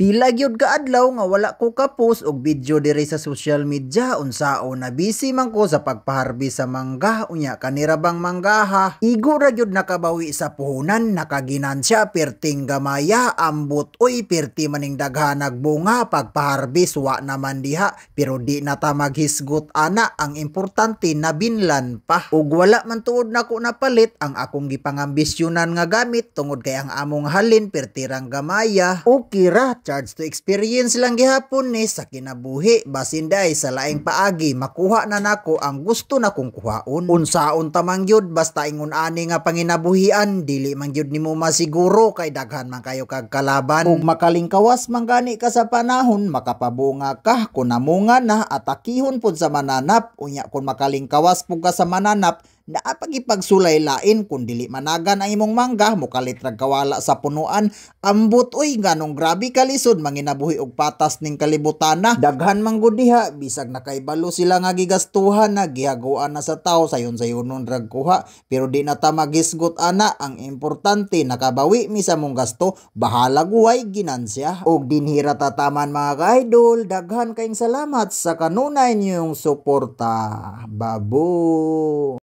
Pila gyud ka adlaw nga wala ko ka-post og video diri sa social media unsaon na busy man ko sa pagpaharbis sa mangga unya kanira bang manggaha. Igo ra gyud nakabawi sa puhunan nakaginansya perting gamaya ambot oy perti maning daghanag bunga pagpaharbis wa naman diha pero di na ta maghisgot ana ang importante na binlan pa. Ug wala man tuod nako napalit ang akong gipangambisyonan nga gamit tungod kay ang among halin pertirang gamaya. Okay ra charge to experience lang gihapon ni sa kinabuhi basin day sa laing paagi makuha na nako ang gusto na kong kuhaon. Unsaon ta man gyud basta ingon ani nga panginabuhian dili man gyud nimo masiguro kay daghan man kayo kag kalaban. Ug makalingkawas man gani ka sa panahon makapabunga ka kun namunga na atakihon pud sa mananap unya kun makalingkawas pud ka sa mananap naapagipagsulay lain kung dili managan ang imong mangga mukalitrag kawala sa punuan ambot oy ganong grabe kalisod manginabuhi og patas ning kalibutana daghan man gud diha bisag nakaibalo sila nga gigastuhan na gihaguan na sa tawo sayon-sayonon rag kuha pero di na ta maghisgot ana ang importante nakabawi mi sa mong gasto bahala guway ginansya og dinhira tataman mga ka-idol daghan kayong salamat sa kanunay niyong suporta babo.